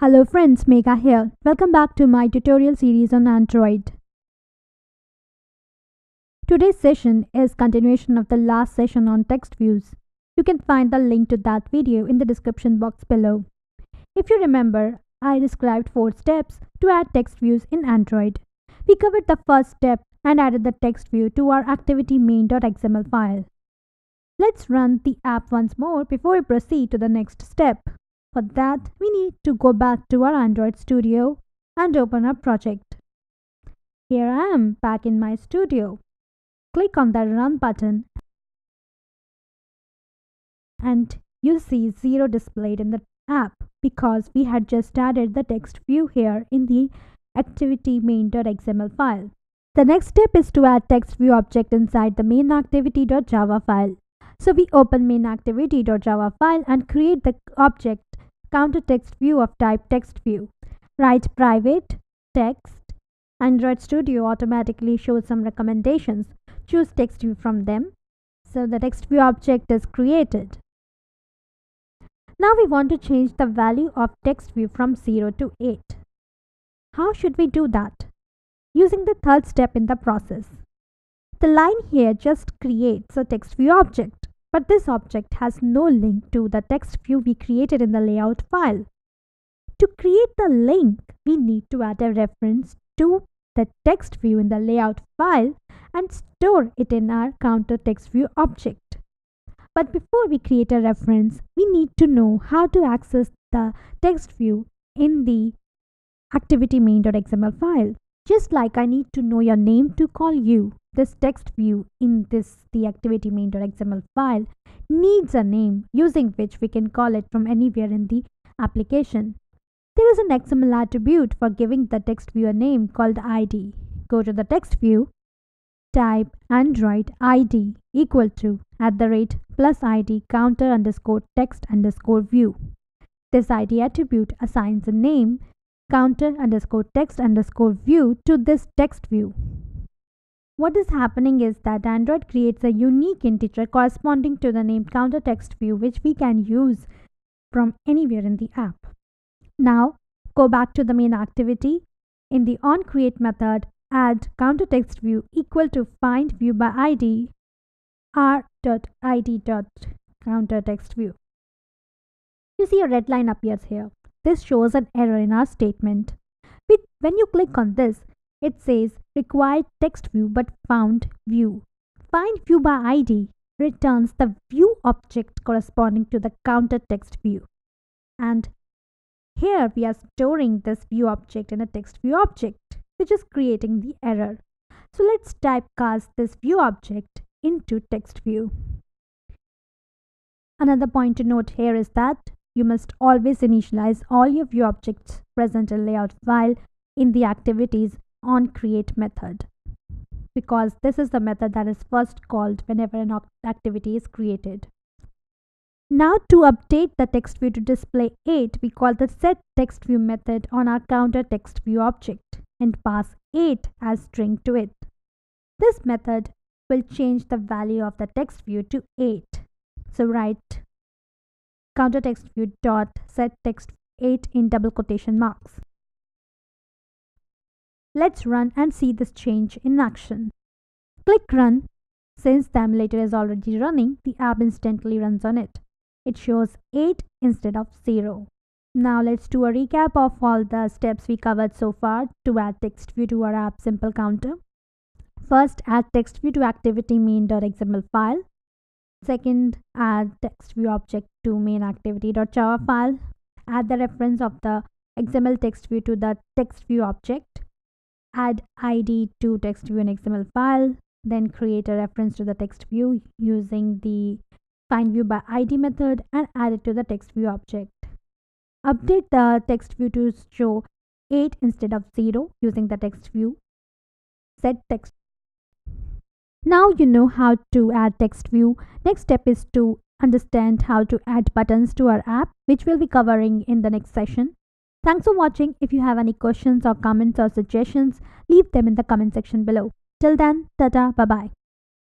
Hello friends, Megha here. Welcome back to my tutorial series on Android. Today's session is continuation of the last session on text views. You can find the link to that video in the description box below. If you remember, I described 4 steps to add text views in Android. We covered the first step and added the text view to our activity main.xml file. Let's run the app once more before we proceed to the next step. For that, we need to go back to our Android Studio and open our project. Here I am back in my studio. Click on the Run button and you see 0 displayed in the app because we had just added the text view here in the activity main.xml file. The next step is to add text view object inside the main activity.java file. So we open main activity.java file and create the object counter text view of type text view. Write private text. Android Studio automatically shows some recommendations. Choose text view from them. So the text view object is created. Now we want to change the value of text view from 0 to 8. How should we do that? Using the third step in the process. The line here just creates a text view object, but this object has no link to the text view we created in the layout file. To create the link, we need to add a reference to the text view in the layout file and store it in our counter text view object. But before we create a reference, we need to know how to access the text view in the activity main.xml file. Just like I need to know your name to call you, this text view in the activity main.xml file needs a name using which we can call it from anywhere in the application. There is an XML attribute for giving the text view a name called ID. Go to the text view, type Android ID equal to @+ID counter underscore text underscore view. This ID attribute assigns a name counter underscore text underscore view to this text view. What is happening is that Android creates a unique integer corresponding to the name counter text view which we can use from anywhere in the app. Now go back to the main activity. In the onCreate method, add counter text view equal to find view by ID r.id.counter text view. You see a red line appears here. This shows an error in our statement. When you click on this, it says required text view but found view. Find view by ID returns the view object corresponding to the counter text view. And here we are storing this view object in a text view object, which is creating the error. So let's typecast this view object into text view. Another point to note here is that you must always initialize all your view objects present in layout file in the activities onCreate method, because this is the method that is first called whenever an activity is created. Now to update the text view to display 8, we call the setTextView method on our counter text view object and pass 8 as string to it. This method will change the value of the text view to 8. So write counter text view dot set text 8 in double quotation marks. Let's run and see this change in action. Click run. Since the emulator is already running, the app instantly runs on it. It shows 8 instead of 0. Now let's do a recap of all the steps we covered so far to add text view to our app simple counter. First, add text view to activity main.xml file. Second, add text view object to main activity.java file. Add the reference of the XML text view to the text view object. Add ID to text view in XML file. Then create a reference to the text view using the find view by ID method and add it to the text view object. Update the text view to show 8 instead of 0 using the text view set text. Now you know how to add text view. Next step is to understand how to add buttons to our app, which we'll be covering in the next session. Thanks for watching. If you have any questions or comments or suggestions, leave them in the comment section below. Till then, tata, bye bye.